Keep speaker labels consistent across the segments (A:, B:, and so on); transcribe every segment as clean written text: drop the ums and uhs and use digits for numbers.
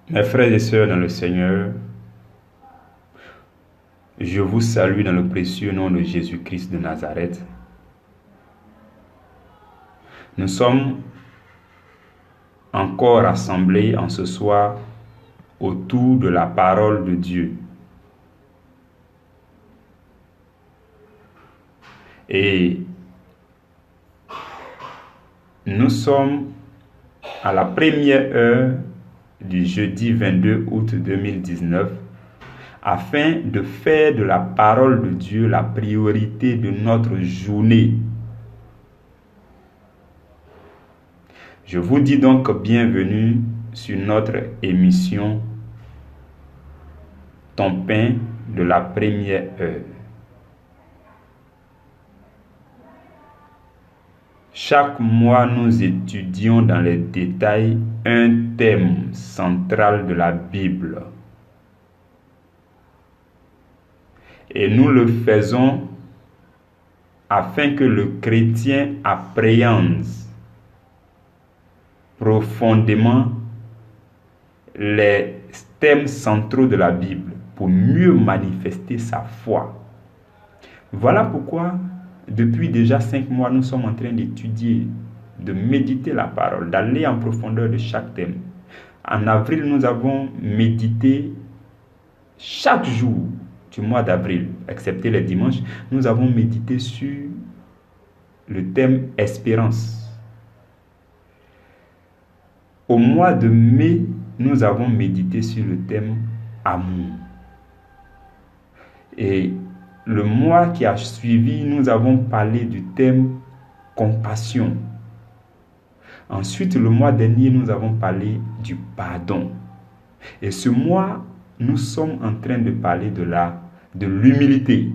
A: Mes frères et sœurs dans le Seigneur, je vous salue dans le précieux nom de Jésus-Christ de Nazareth. Nous sommes encore rassemblés en ce soir autour de la parole de Dieu. Et nous sommes à la première heure du jeudi 22 août 2019 afin de faire de la parole de Dieu la priorité de notre journée. Je vous dis donc bienvenue sur notre émission Ton pain de la première heure. Chaque mois, nous étudions dans les détails un thème central de la Bible. Et nous le faisons afin que le chrétien appréhende profondément les thèmes centraux de la Bible pour mieux manifester sa foi. Voilà pourquoi depuis déjà 5 mois, nous sommes en train d'étudier, de méditer la parole, d'aller en profondeur de chaque thème. En avril, nous avons médité chaque jour du mois d'avril, excepté les dimanches, nous avons médité sur le thème espérance. Au mois de mai, nous avons médité sur le thème amour. Et le mois qui a suivi, nous avons parlé du thème compassion. Ensuite, le mois dernier, nous avons parlé du pardon. Et ce mois, nous sommes en train de parler de l'humilité.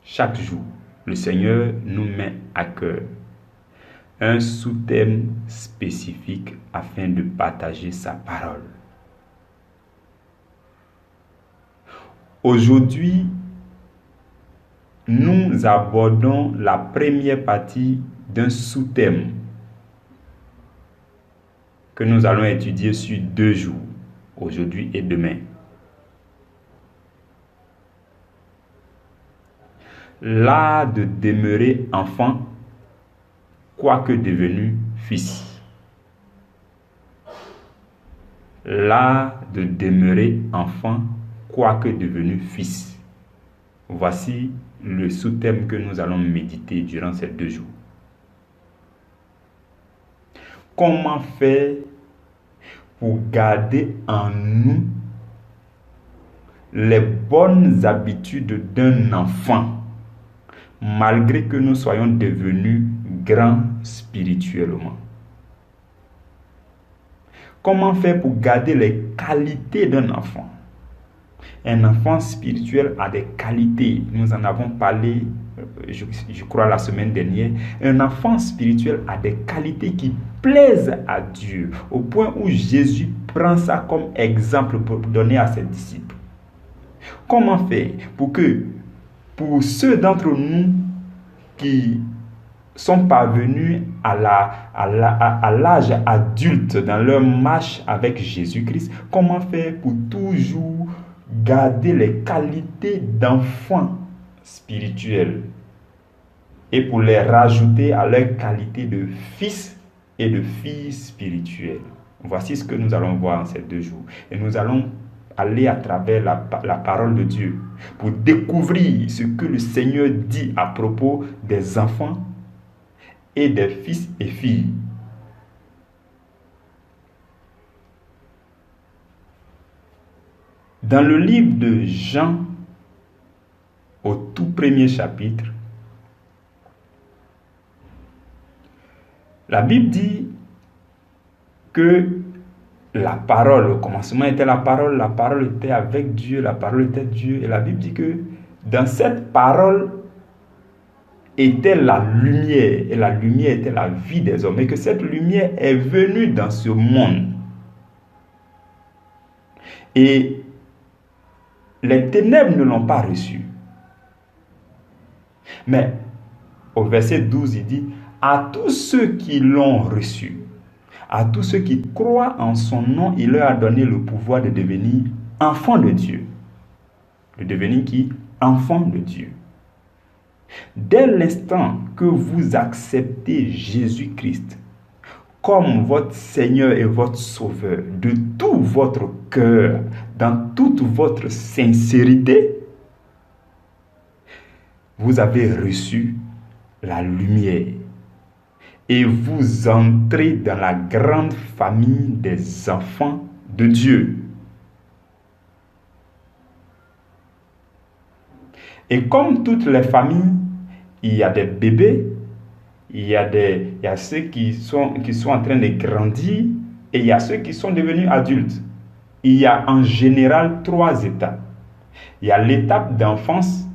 A: Chaque jour, le Seigneur nous met à cœur un sous-thème spécifique afin de partager sa parole. Aujourd'hui, nous abordons la première partie d'un sous-thème que nous allons étudier sur 2 jours, aujourd'hui et demain. L'art de demeurer enfant, quoique devenu fils. L'art de demeurer enfant, quoique devenu fils. Voici le sous-thème que nous allons méditer durant ces 2 jours. Comment faire pour garder en nous les bonnes habitudes d'un enfant, malgré que nous soyons devenus grands spirituellement? Comment faire pour garder les qualités d'un enfant? Un enfant spirituel a des qualités. Nous en avons parlé, je crois, la semaine dernière. Un enfant spirituel a des qualités qui plaisent à Dieu, au point où Jésus prend ça comme exemple pour donner à ses disciples. Comment faire pour ceux d'entre nous qui sont parvenus à l'âge adulte dans leur marche avec Jésus-Christ, comment faire pour toujours garder les qualités d'enfant spirituel et pour les rajouter à leurs qualités de fils et de filles spirituelles? Voici ce que nous allons voir en ces 2 jours. Et nous allons aller à travers la parole de Dieu pour découvrir ce que le Seigneur dit à propos des enfants et des fils et filles. Dans le livre de Jean, au tout premier chapitre, la Bible dit que la parole, au commencement était la parole était avec Dieu, la parole était Dieu. Et la Bible dit que dans cette parole était la lumière, et la lumière était la vie des hommes, et que cette lumière est venue dans ce monde. Et les ténèbres ne l'ont pas reçue. Mais au verset 12, il dit, à tous ceux qui l'ont reçu, À tous ceux qui croient en son nom, il leur a donné le pouvoir de devenir enfants de Dieu. De devenir qui? Enfants de Dieu. Dès l'instant que vous acceptez Jésus-Christ comme votre Seigneur et votre Sauveur, de tout votre cœur, dans toute votre sincérité, vous avez reçu la lumière et vous entrez dans la grande famille des enfants de Dieu. Et comme toutes les familles, il y a des bébés, il y a ceux qui sont en train de grandir et il y a ceux qui sont devenus adultes. Il y a en général 3 étapes. Il y a l'étape d'enfance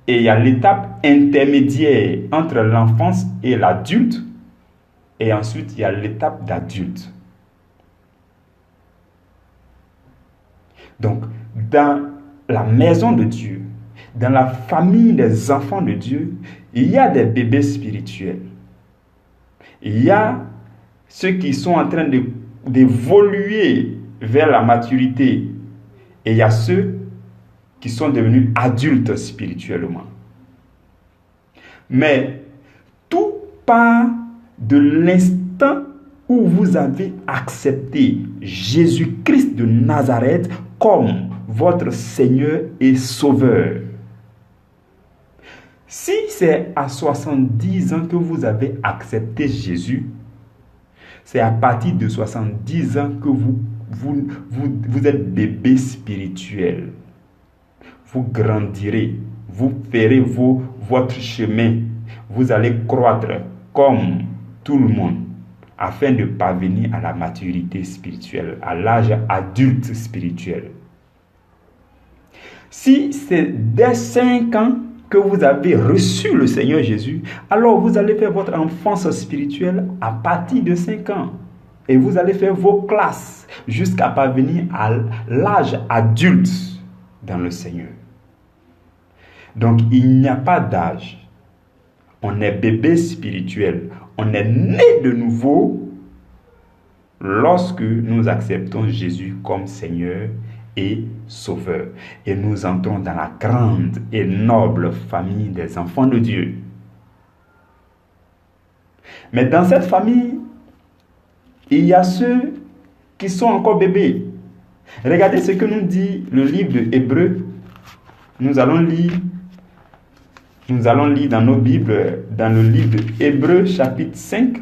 A: et il y a l'étape intermédiaire entre l'enfance et l'adulte et ensuite il y a l'étape d'adulte. Donc, dans la maison de Dieu, dans la famille des enfants de Dieu, il y a des bébés spirituels. Il y a ceux qui sont en train d'évoluer vers la maturité. Et il y a ceux qui sont devenus adultes spirituellement. Mais tout part de l'instant où vous avez accepté Jésus-Christ de Nazareth comme votre Seigneur et Sauveur. Si c'est à 70 ans que vous avez accepté Jésus, c'est à partir de 70 ans que vous êtes bébé spirituel. Vous grandirez, vous ferez votre chemin, vous allez croître comme tout le monde afin de parvenir à la maturité spirituelle, à l'âge adulte spirituel. Si c'est dès 5 ans que vous avez reçu le Seigneur Jésus, alors vous allez faire votre enfance spirituelle à partir de 5 ans. Et vous allez faire vos classes jusqu'à parvenir à l'âge adulte dans le Seigneur. Donc il n'y a pas d'âge. On est bébé spirituel. On est né de nouveau lorsque nous acceptons Jésus comme Seigneur et Sauveur. Et nous entrons dans la grande et noble famille des enfants de Dieu. Mais dans cette famille, il y a ceux qui sont encore bébés. Regardez ce que nous dit le livre de Hébreux. Nous allons lire dans nos Bibles, dans le livre de Hébreux chapitre 5.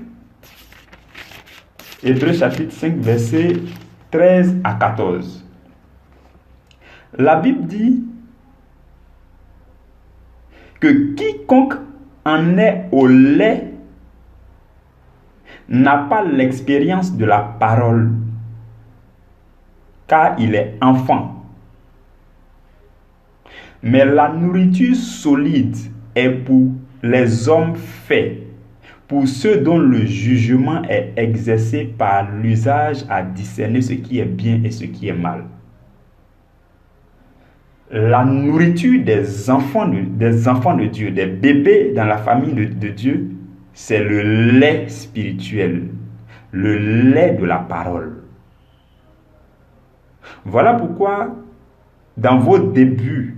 A: Hébreux chapitre 5, versets 13 à 14. La Bible dit que quiconque en est au lait n'a pas l'expérience de la parole, car il est enfant. Mais la nourriture solide est pour les hommes faits, pour ceux dont le jugement est exercé par l'usage à discerner ce qui est bien et ce qui est mal. La nourriture des enfants de Dieu, des bébés dans la famille de Dieu, c'est le lait spirituel, le lait de la parole. Voilà pourquoi, dans vos débuts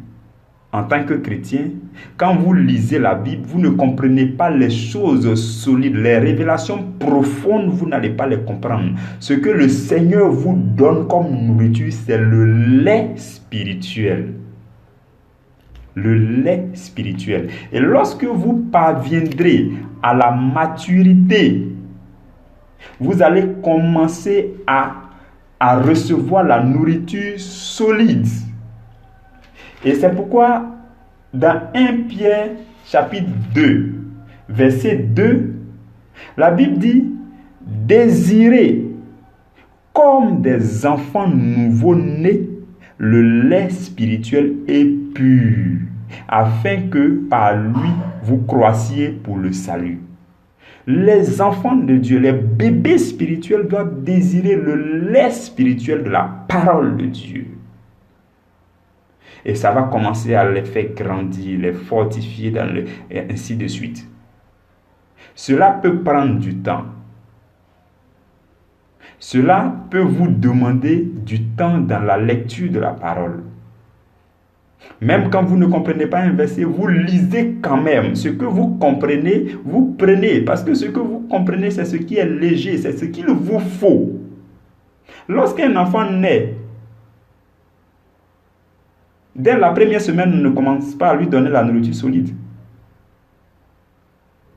A: en tant que chrétien, quand vous lisez la Bible, vous ne comprenez pas les choses solides, les révélations profondes, vous n'allez pas les comprendre. Ce que le Seigneur vous donne comme nourriture, c'est le lait spirituel. Le lait spirituel. Et lorsque vous parviendrez à la maturité, vous allez commencer à recevoir la nourriture solide. Et c'est pourquoi dans 1 Pierre chapitre 2, verset 2, la Bible dit « Désirez comme des enfants nouveau-nés le lait spirituel et pur, afin que par lui vous croissiez pour le salut. » Les enfants de Dieu, les bébés spirituels doivent désirer le lait spirituel de la parole de Dieu. Et ça va commencer à les faire grandir, les fortifier, et ainsi de suite. Cela peut prendre du temps. Cela peut vous demander du temps dans la lecture de la parole. Même quand vous ne comprenez pas un verset, vous lisez quand même. Ce que vous comprenez, vous prenez. Parce que ce que vous comprenez, c'est ce qui est léger, c'est ce qu'il vous faut. Lorsqu'un enfant naît, dès la première semaine, on ne commence pas à lui donner la nourriture solide.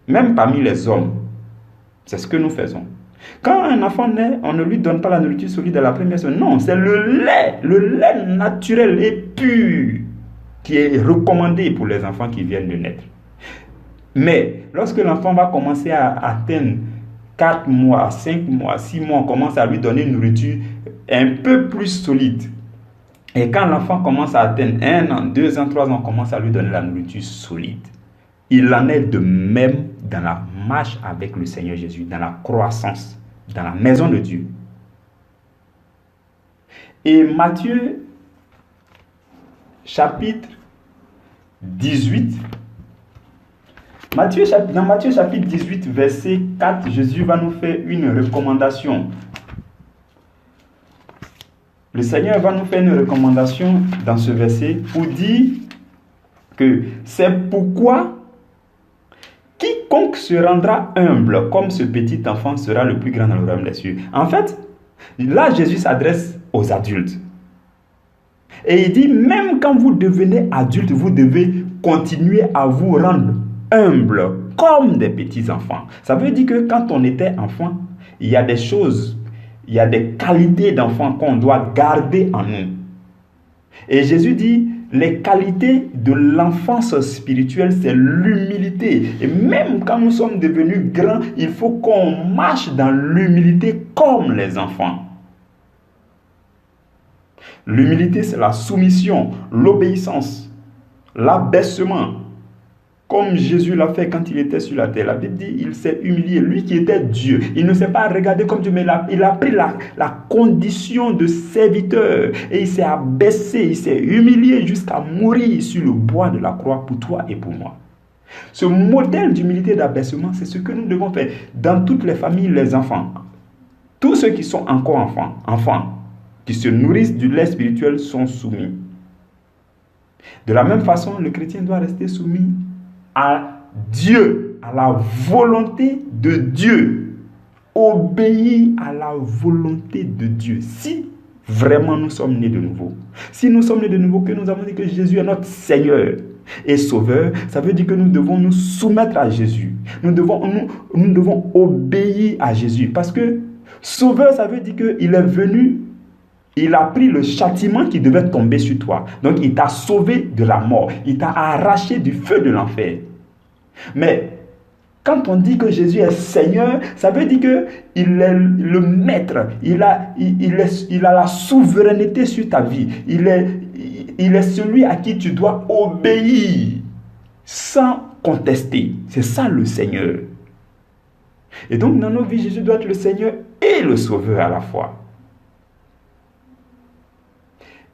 A: Même parmi les hommes, c'est ce que nous faisons. Quand un enfant naît, on ne lui donne pas la nourriture solide à la première semaine. Non, c'est le lait naturel et pur qui est recommandé pour les enfants qui viennent de naître. Mais lorsque l'enfant va commencer à atteindre 4 mois, 5 mois, 6 mois, on commence à lui donner une nourriture un peu plus solide. Et quand l'enfant commence à atteindre 1 an, 2 ans, 3 ans, on commence à lui donner la nourriture solide. Il en est de même dans la marche avec le Seigneur Jésus, dans la croissance, dans la maison de Dieu. Et Matthieu, chapitre 18, dans Matthieu chapitre 18, verset 4, Jésus va nous faire une recommandation. Le Seigneur va nous faire une recommandation dans ce verset pour dire que c'est pourquoi quiconque se rendra humble comme ce petit enfant sera le plus grand dans le royaume des cieux. En fait, là Jésus s'adresse aux adultes. Et il dit, même quand vous devenez adulte, vous devez continuer à vous rendre humble comme des petits enfants. Ça veut dire que quand on était enfant, il y a des choses, il y a des qualités d'enfant qu'on doit garder en nous. Et Jésus dit, les qualités de l'enfance spirituelle, c'est l'humilité. Et même quand nous sommes devenus grands, il faut qu'on marche dans l'humilité comme les enfants. L'humilité, c'est la soumission, l'obéissance, l'abaissement. Comme Jésus l'a fait quand il était sur la terre. La Bible dit, il s'est humilié. Lui qui était Dieu, il ne s'est pas regardé comme Dieu, mais il a pris la condition de serviteur. Et il s'est abaissé, il s'est humilié jusqu'à mourir sur le bois de la croix pour toi et pour moi. Ce modèle d'humilité et d'abaissement, c'est ce que nous devons faire dans toutes les familles, les enfants. Tous ceux qui sont encore enfants, qui se nourrissent du lait spirituel sont soumis. De la même façon, le chrétien doit rester soumis à Dieu, à la volonté de Dieu. Obéir à la volonté de Dieu. Si vraiment nous sommes nés de nouveau, si nous sommes nés de nouveau, que nous avons dit que Jésus est notre Seigneur et Sauveur, ça veut dire que nous devons nous soumettre à Jésus. Nous devons obéir à Jésus. Parce que Sauveur, ça veut dire qu'il est venu. Il a pris le châtiment qui devait tomber sur toi. Donc, il t'a sauvé de la mort. Il t'a arraché du feu de l'enfer. Mais, quand on dit que Jésus est Seigneur, ça veut dire qu'il est le maître. Il a la souveraineté sur ta vie. Il est celui à qui tu dois obéir sans contester. C'est ça le Seigneur. Et donc, dans nos vies, Jésus doit être le Seigneur et le Sauveur à la fois.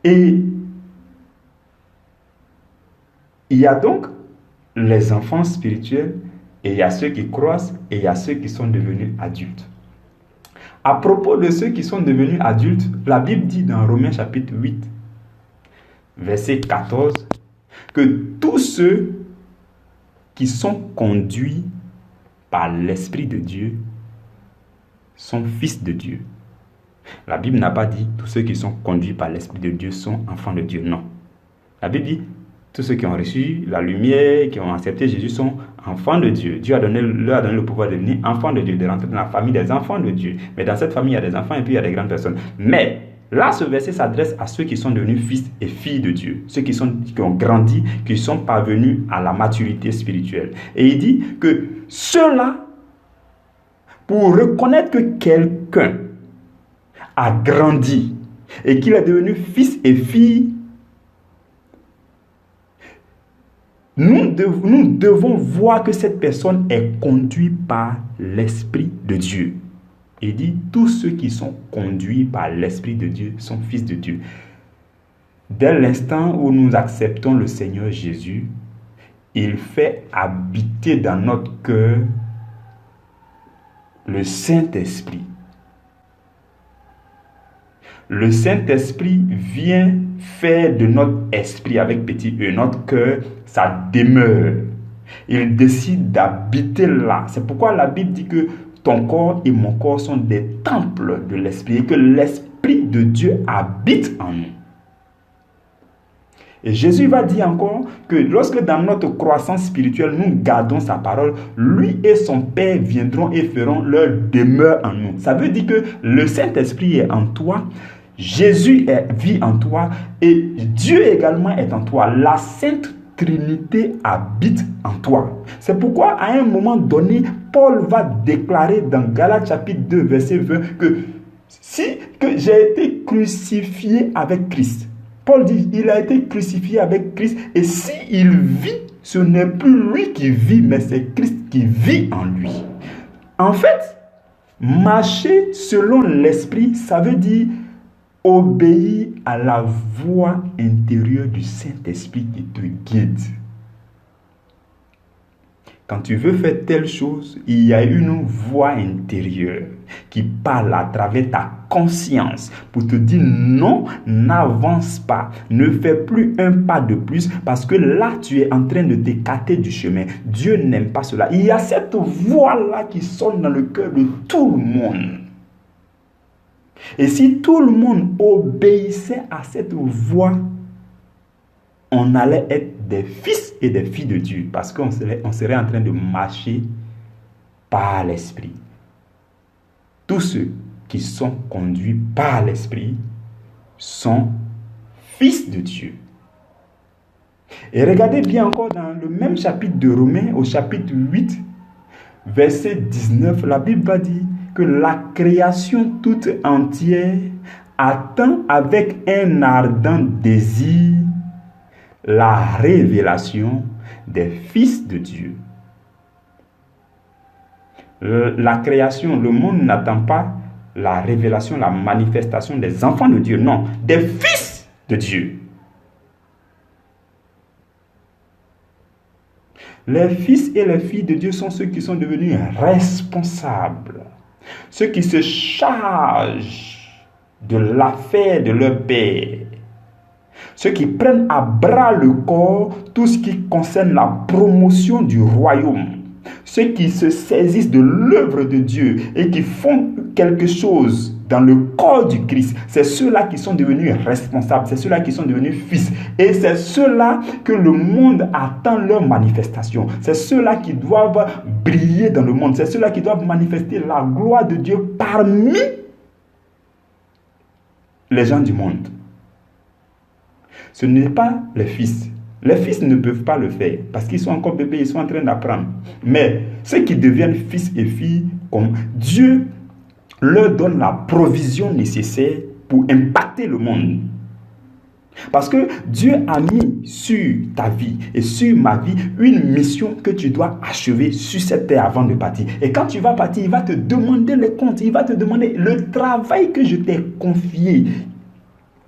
A: Et il y a donc les enfants spirituels, et il y a ceux qui croissent, et il y a ceux qui sont devenus adultes. À propos de ceux qui sont devenus adultes, la Bible dit dans Romains chapitre 8, verset 14, que tous ceux qui sont conduits par l'Esprit de Dieu sont fils de Dieu. La Bible n'a pas dit tous ceux qui sont conduits par l'Esprit de Dieu sont enfants de Dieu. Non. La Bible dit tous ceux qui ont reçu la lumière, qui ont accepté Jésus sont enfants de Dieu. Dieu leur a donné le pouvoir de devenir enfants de Dieu, de rentrer dans la famille des enfants de Dieu. Mais dans cette famille, il y a des enfants et puis il y a des grandes personnes. Mais là, ce verset s'adresse à ceux qui sont devenus fils et filles de Dieu. Ceux qui ont grandi, qui sont parvenus à la maturité spirituelle. Et il dit que ceux-là, pour reconnaître que quelqu'un a grandi et qu'il est devenu fils et fille, nous devons voir que cette personne est conduite par l'Esprit de Dieu. Il dit, tous ceux qui sont conduits par l'Esprit de Dieu sont fils de Dieu. Dès l'instant où nous acceptons le Seigneur Jésus, il fait habiter dans notre cœur le Saint-Esprit. Le Saint-Esprit vient faire de notre esprit, avec petit e, notre cœur, sa demeure. Il décide d'habiter là. C'est pourquoi la Bible dit que ton corps et mon corps sont des temples de l'Esprit et que l'Esprit de Dieu habite en nous. Et Jésus va dire encore que lorsque dans notre croissance spirituelle, nous gardons sa parole, lui et son Père viendront et feront leur demeure en nous. Ça veut dire que le Saint-Esprit est en toi, Jésus vit en toi et Dieu également est en toi. La Sainte Trinité habite en toi. C'est pourquoi à un moment donné, Paul va déclarer dans Galates chapitre 2 verset 20 que j'ai été crucifié avec Christ. Paul dit, il a été crucifié avec Christ et s'il vit, ce n'est plus lui qui vit, mais c'est Christ qui vit en lui. En fait, marcher selon l'Esprit, ça veut dire obéir à la voix intérieure du Saint-Esprit qui te guide. Quand tu veux faire telle chose, il y a une voix intérieure qui parle à travers ta conscience pour te dire non, n'avance pas, ne fais plus un pas de plus parce que là, tu es en train de t'écarter du chemin. Dieu n'aime pas cela. Il y a cette voix-là qui sonne dans le cœur de tout le monde. Et si tout le monde obéissait à cette voix, on allait être des fils et des filles de Dieu parce qu'on serait en train de marcher par l'Esprit. Tous ceux qui sont conduits par l'Esprit sont fils de Dieu. Et regardez bien encore dans le même chapitre de Romains, au chapitre 8, verset 19, la Bible va dire que la création toute entière attend avec un ardent désir la révélation des fils de Dieu. La création, le monde n'attend pas la révélation, la manifestation des enfants de Dieu, non, des fils de Dieu. Les fils et les filles de Dieu sont ceux qui sont devenus responsables, ceux qui se chargent de l'affaire de leur Père, ceux qui prennent à bras le corps tout ce qui concerne la promotion du royaume, ceux qui se saisissent de l'œuvre de Dieu et qui font quelque chose dans le corps du Christ. C'est ceux-là qui sont devenus responsables, c'est ceux-là qui sont devenus fils. Et c'est ceux-là que le monde attend leur manifestation. C'est ceux-là qui doivent briller dans le monde. C'est ceux-là qui doivent manifester la gloire de Dieu parmi les gens du monde. Ce n'est pas les fils. Les fils ne peuvent pas le faire parce qu'ils sont encore bébés, ils sont en train d'apprendre. Mais ceux qui deviennent fils et filles, comme Dieu leur donne la provision nécessaire pour impacter le monde. Parce que Dieu a mis sur ta vie et sur ma vie une mission que tu dois achever sur cette terre avant de partir. Et quand tu vas partir, il va te demander les comptes, il va te demander le travail que je t'ai confié.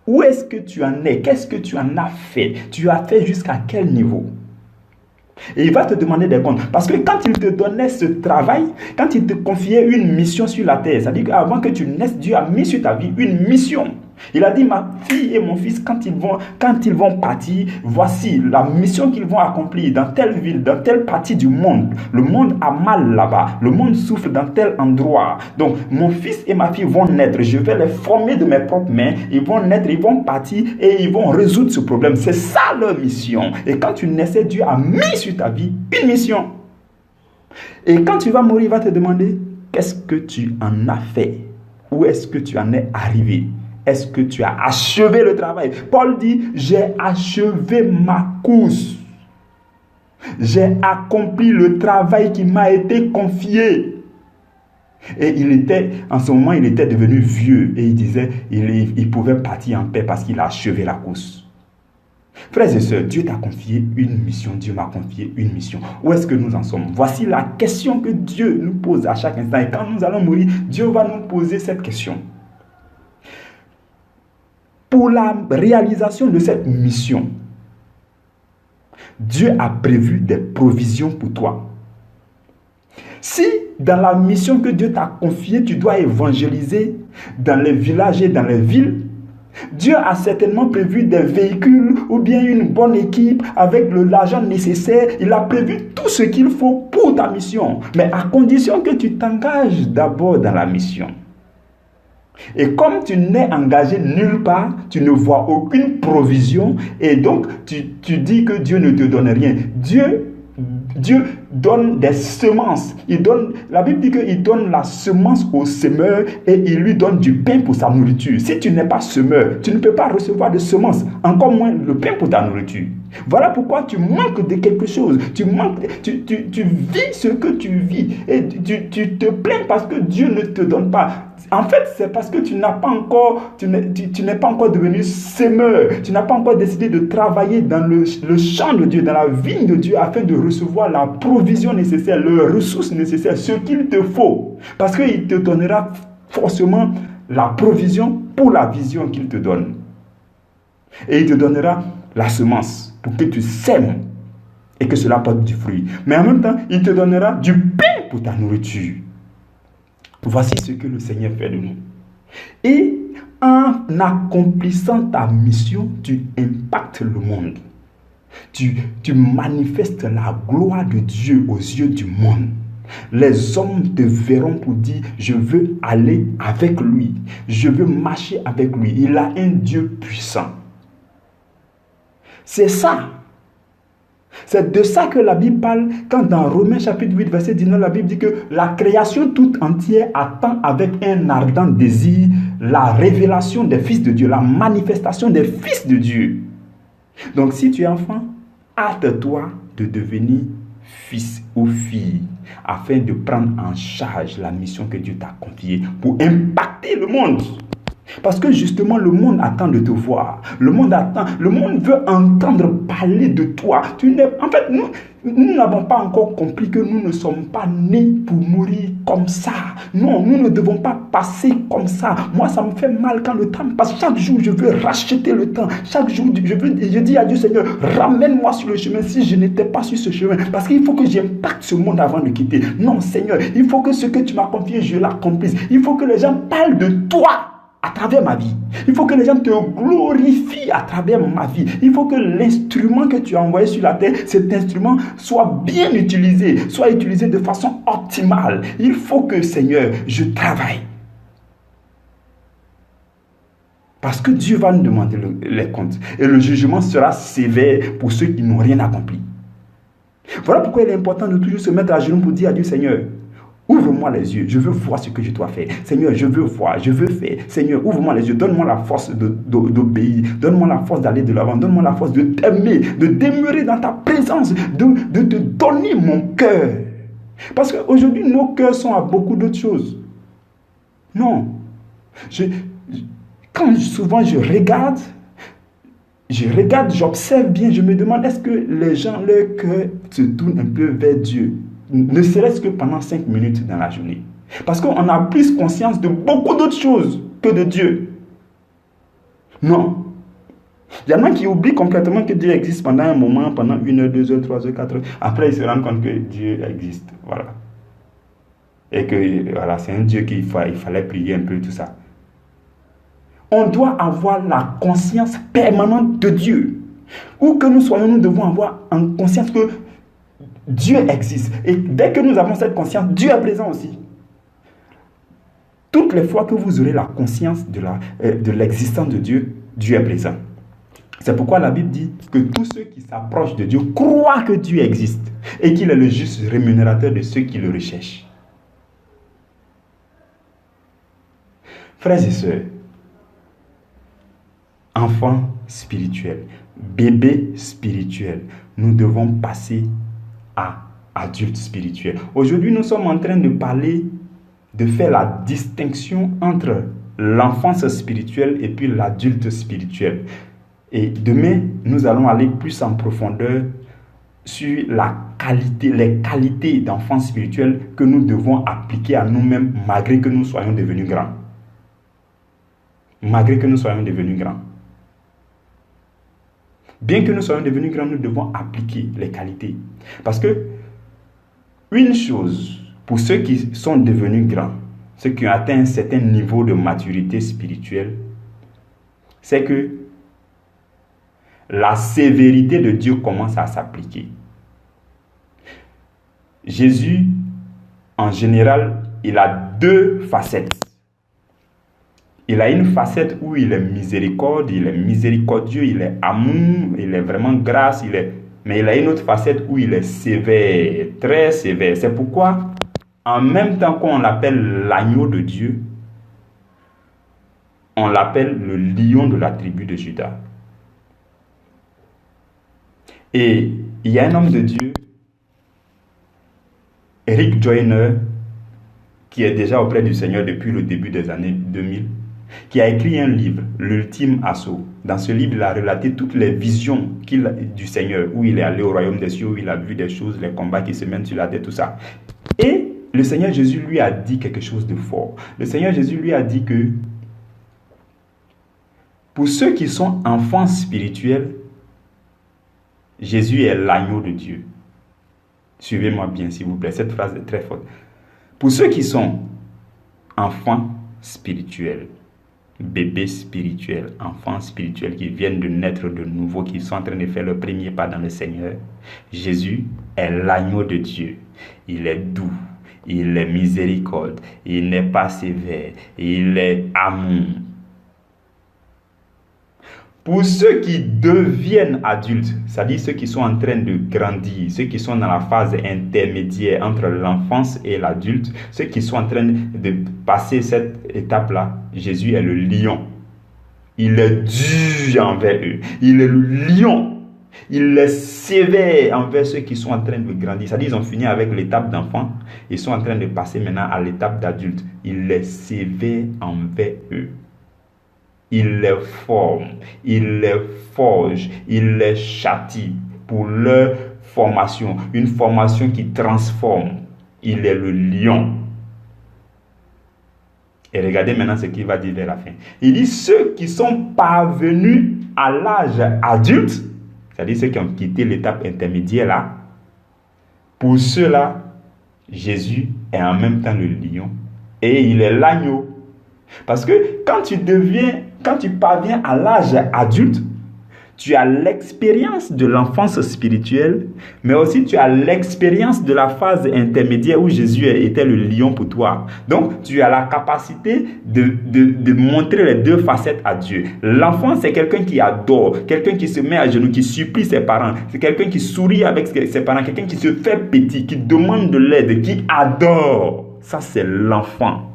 A: Où est-ce que tu en es? Qu'est-ce que tu en as fait? Tu as fait jusqu'à quel niveau? Et il va te demander des comptes. Parce que quand il te donnait ce travail, quand il te confiait une mission sur la terre, c'est-à-dire qu'avant que tu naisses, Dieu a mis sur ta vie une mission. Il a dit, ma fille et mon fils, quand ils vont partir, voici la mission qu'ils vont accomplir dans telle ville, dans telle partie du monde. Le monde a mal là-bas. Le monde souffre dans tel endroit. Donc, mon fils et ma fille vont naître. Je vais les former de mes propres mains. Ils vont naître, ils vont partir et ils vont résoudre ce problème. C'est ça leur mission. Et quand tu naissais, Dieu a mis sur ta vie une mission. Et quand tu vas mourir, il va te demander, qu'est-ce que tu en as fait? Où est-ce que tu en es arrivé? Est-ce que tu as achevé le travail? Paul dit, j'ai achevé ma course. J'ai accompli le travail qui m'a été confié. Et en ce moment, il était devenu vieux. Et il disait, il pouvait partir en paix parce qu'il a achevé la course. Frères et sœurs, Dieu t'a confié une mission. Dieu m'a confié une mission. Où est-ce que nous en sommes? Voici la question que Dieu nous pose à chaque instant. Et quand nous allons mourir, Dieu va nous poser cette question. Pour la réalisation de cette mission, Dieu a prévu des provisions pour toi. Si dans la mission que Dieu t'a confiée, tu dois évangéliser dans les villages et dans les villes, Dieu a certainement prévu des véhicules ou bien une bonne équipe avec l'argent nécessaire. Il a prévu tout ce qu'il faut pour ta mission. Mais à condition que tu t'engages d'abord dans la mission. Et comme tu n'es engagé nulle part, tu ne vois aucune provision et donc tu dis que Dieu ne te donne rien. Dieu donne des semences. La Bible dit qu'il donne la semence au semeur et il lui donne du pain pour sa nourriture. Si tu n'es pas semeur, tu ne peux pas recevoir de semences, encore moins le pain pour ta nourriture. Voilà pourquoi tu manques de quelque chose. Tu vis ce que tu vis et tu te plains parce que Dieu ne te donne pas. En fait, c'est parce que tu n'es pas encore devenu semeur. Tu n'as pas encore décidé de travailler dans le champ de Dieu, dans la vigne de Dieu, afin de recevoir la provision nécessaire, les ressources nécessaires, ce qu'il te faut. Parce qu'il te donnera forcément la provision pour la vision qu'il te donne. Et il te donnera la semence pour que tu sèmes et que cela porte du fruit. Mais en même temps, il te donnera du pain pour ta nourriture. Voici ce que le Seigneur fait de nous. Et en accomplissant ta mission, tu impactes le monde. Tu manifestes la gloire de Dieu aux yeux du monde. Les hommes te verront pour dire, je veux aller avec lui. Je veux marcher avec lui. Il a un Dieu puissant. C'est ça. C'est de ça que la Bible parle quand dans Romains chapitre 8, verset 19, la Bible dit que la création toute entière attend avec un ardent désir la révélation des fils de Dieu, la manifestation des fils de Dieu. Donc si tu es enfant, hâte-toi de devenir fils ou fille afin de prendre en charge la mission que Dieu t'a confiée pour impacter le monde. Parce que justement, le monde attend de te voir. Le monde veut entendre parler de toi. En fait, nous n'avons pas encore compris que nous ne sommes pas nés pour mourir comme ça. Non, nous ne devons pas passer comme ça. Moi, ça me fait mal quand le temps passe. Chaque jour, je veux racheter le temps. Chaque jour, je dis à Dieu, Seigneur, ramène-moi sur le chemin si je n'étais pas sur ce chemin. Parce qu'il faut que j'impacte ce monde avant de quitter. Non, Seigneur, il faut que ce que tu m'as confié, je l'accomplisse. Il faut que les gens parlent de toi à travers ma vie. Il faut que les gens te glorifient à travers ma vie. Il faut que l'instrument que tu as envoyé sur la terre, cet instrument soit bien utilisé, soit utilisé de façon optimale. Il faut que, Seigneur, je travaille. Parce que Dieu va nous demander les comptes. Et le jugement sera sévère pour ceux qui n'ont rien accompli. Voilà pourquoi il est important de toujours se mettre à genoux pour dire à Dieu, Seigneur, ouvre-moi les yeux, je veux voir ce que je dois faire. Seigneur, je veux voir, je veux faire. Seigneur, ouvre-moi les yeux, donne-moi la force d'obéir. Donne-moi la force d'aller de l'avant. Donne-moi la force de t'aimer, de demeurer dans ta présence, de te donner mon cœur. Parce qu'aujourd'hui, nos cœurs sont à beaucoup d'autres choses. Non. Quand souvent je regarde, j'observe bien, je me demande, est-ce que les gens, leur cœur se tourne un peu vers Dieu? Ne serait-ce que pendant 5 minutes dans la journée. Parce qu'on a plus conscience de beaucoup d'autres choses que de Dieu. Non. Il y en a qui oublient complètement que Dieu existe pendant un moment, pendant 1 heure, 2 heures, 3 heures, 4 heures. Après, ils se rendent compte que Dieu existe. Voilà. Et que voilà, c'est un Dieu qu'il fallait prier un peu, tout ça. On doit avoir la conscience permanente de Dieu. Où que nous soyons, nous devons avoir en conscience que Dieu existe. Et dès que nous avons cette conscience, Dieu est présent aussi. Toutes les fois que vous aurez la conscience de l'existence de Dieu, Dieu est présent. C'est pourquoi la Bible dit que tous ceux qui s'approchent de Dieu croient que Dieu existe et qu'il est le juste rémunérateur de ceux qui le recherchent. Frères et sœurs, enfants spirituels, bébés spirituels, nous devons passer à adultes spirituels. Aujourd'hui, nous sommes en train de parler, de faire la distinction entre l'enfance spirituelle et puis l'adulte spirituel. Et demain, nous allons aller plus en profondeur sur les qualités d'enfants spirituels que nous devons appliquer à nous-mêmes malgré que nous soyons devenus grands. Malgré que nous soyons devenus grands. Bien que nous soyons devenus grands, nous devons appliquer les qualités. Parce que une chose Pour ceux qui sont devenus grands, ceux qui ont atteint un certain niveau de maturité spirituelle, c'est que la sévérité de Dieu commence à s'appliquer. Jésus, en général, il a deux facettes. Il a une facette où il est miséricorde, il est miséricordieux, il est amour, il est vraiment grâce, mais il a une autre facette où il est sévère, très sévère. C'est pourquoi, en même temps qu'on l'appelle l'agneau de Dieu, on l'appelle le lion de la tribu de Juda. Et il y a un homme de Dieu, Rick Joyner, qui est déjà auprès du Seigneur depuis le début des années 2000, qui a écrit un livre, L'Ultime Assaut. Dans ce livre, il a relaté toutes les visions du Seigneur, où il est allé au royaume des cieux, où il a vu des choses, les combats qui se mènent sur la tête, tout ça. Et le Seigneur Jésus lui a dit quelque chose de fort. Le Seigneur Jésus lui a dit que pour ceux qui sont enfants spirituels, Jésus est l'agneau de Dieu. Suivez-moi bien, s'il vous plaît. Cette phrase est très forte. Pour ceux qui sont enfants spirituels, bébés spirituels, enfants spirituels qui viennent de naître de nouveau, qui sont en train de faire le premier pas dans le Seigneur, Jésus est l'agneau de Dieu. Il est doux, il est miséricorde, il n'est pas sévère, il est amour. Pour ceux qui deviennent adultes, c'est-à-dire ceux qui sont en train de grandir, ceux qui sont dans la phase intermédiaire entre l'enfance et l'adulte, ceux qui sont en train de passer cette étape-là, Jésus est le lion. Il est dur envers eux. Il est le lion. Il est sévère envers ceux qui sont en train de grandir. C'est-à-dire qu'ils ont fini avec l'étape d'enfant. Ils sont en train de passer maintenant à l'étape d'adulte. Il est sévère envers eux. Il les forme, il les forge, il les châtie pour leur formation. Une formation qui transforme. Il est le lion. Et regardez maintenant ce qu'il va dire vers la fin. Il dit ceux qui sont parvenus à l'âge adulte, c'est-à-dire ceux qui ont quitté l'étape intermédiaire là, pour ceux-là, Jésus est en même temps le lion et il est l'agneau. Parce que quand tu parviens à l'âge adulte, tu as l'expérience de l'enfance spirituelle, mais aussi tu as l'expérience de la phase intermédiaire où Jésus était le lion pour toi. Donc, tu as la capacité de montrer les deux facettes à Dieu. L'enfant, c'est quelqu'un qui adore, quelqu'un qui se met à genoux, qui supplie ses parents. C'est quelqu'un qui sourit avec ses parents, quelqu'un qui se fait petit, qui demande de l'aide, qui adore. Ça, c'est l'enfant.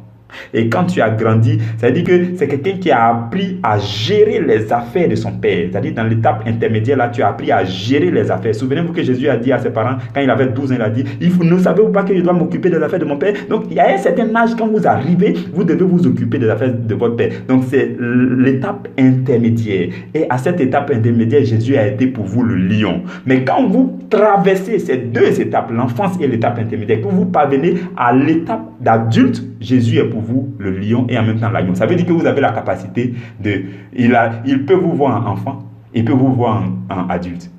A: Et quand tu as grandi, ça veut dire que c'est quelqu'un qui a appris à gérer les affaires de son père. C'est-à-dire dans l'étape intermédiaire, là, tu as appris à gérer les affaires. Souvenez-vous que Jésus a dit à ses parents, quand il avait 12 ans, il a dit, ne savez-vous pas que je dois m'occuper des affaires de mon père? Donc, il y a un certain âge, quand vous arrivez, vous devez vous occuper des affaires de votre père. Donc, c'est l'étape intermédiaire. Et à cette étape intermédiaire, Jésus a été pour vous le lion. Mais quand vous traversez ces deux étapes, l'enfance et l'étape intermédiaire, que vous parvenez à l'étape d'adulte, Jésus est pour vous le lion et en même temps l'agneau. Ça veut dire que vous avez la capacité il peut vous voir en enfant, il peut vous voir en adulte.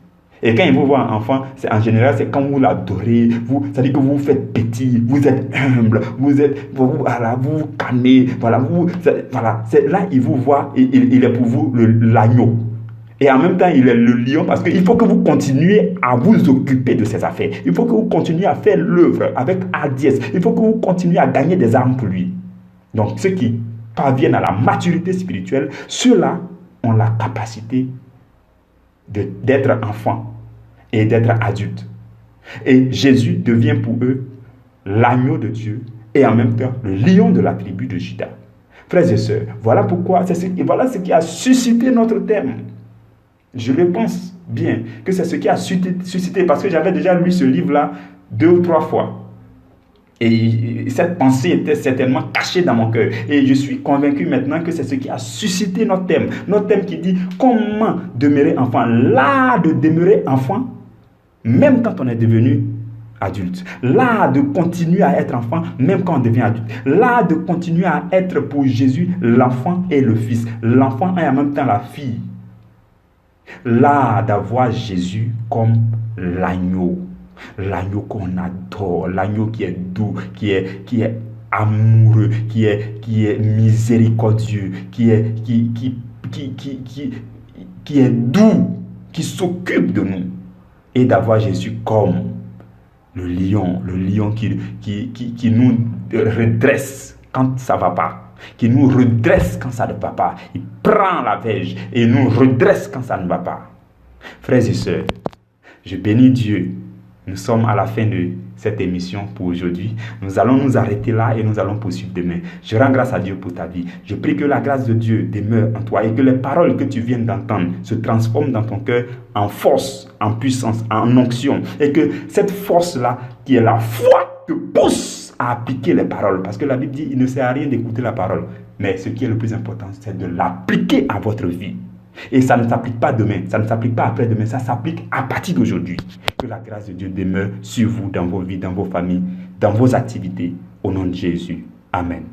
A: Et quand il vous voit en enfant, en général, c'est quand vous l'adorez, c'est-à-dire que vous vous faites petit, vous êtes humble, vous vous calmez, c'est là il vous voit et il est pour vous l'agneau. Et en même temps, il est le lion parce qu'il faut que vous continuez à vous occuper de ces affaires. Il faut que vous continuez à faire l'œuvre avec hardiesse. Il faut que vous continuez à gagner des âmes pour lui. Donc, ceux qui parviennent à la maturité spirituelle, ceux-là ont la capacité d'être enfants et d'être adultes. Et Jésus devient pour eux l'agneau de Dieu et en même temps le lion de la tribu de Juda. Frères et sœurs, voilà pourquoi, voilà ce qui a suscité notre thème. Je le pense bien que c'est ce qui a suscité, parce que j'avais déjà lu ce livre-là 2 ou 3 fois. Et cette pensée était certainement cachée dans mon cœur. Et je suis convaincu maintenant que c'est ce qui a suscité notre thème. Notre thème qui dit comment demeurer enfant. L'art de demeurer enfant, même quand on est devenu adulte. L'art de continuer à être enfant, même quand on devient adulte. L'art de continuer à être pour Jésus l'enfant et le fils. L'enfant et en même temps la fille. L'art d'avoir Jésus comme l'agneau. L'agneau qu'on adore, l'agneau qui est doux, qui est amoureux, qui est miséricordieux, qui est doux, qui s'occupe de nous. Et d'avoir Jésus comme le lion qui nous redresse quand ça ne va pas, qui nous redresse quand ça ne va pas. Il prend la verge et nous redresse quand ça ne va pas. Frères et sœurs, je bénis Dieu. Nous sommes à la fin de cette émission pour aujourd'hui. Nous allons nous arrêter là et nous allons poursuivre demain. Je rends grâce à Dieu pour ta vie. Je prie que la grâce de Dieu demeure en toi et que les paroles que tu viens d'entendre se transforment dans ton cœur en force, en puissance, en onction. Et que cette force-là, qui est la foi, te pousse à appliquer les paroles. Parce que la Bible dit, il ne sert à rien d'écouter la parole. Mais ce qui est le plus important, c'est de l'appliquer à votre vie. Et ça ne s'applique pas demain, ça ne s'applique pas après-demain, ça s'applique à partir d'aujourd'hui. Que la grâce de Dieu demeure sur vous, dans vos vies, dans vos familles, dans vos activités. Au nom de Jésus. Amen.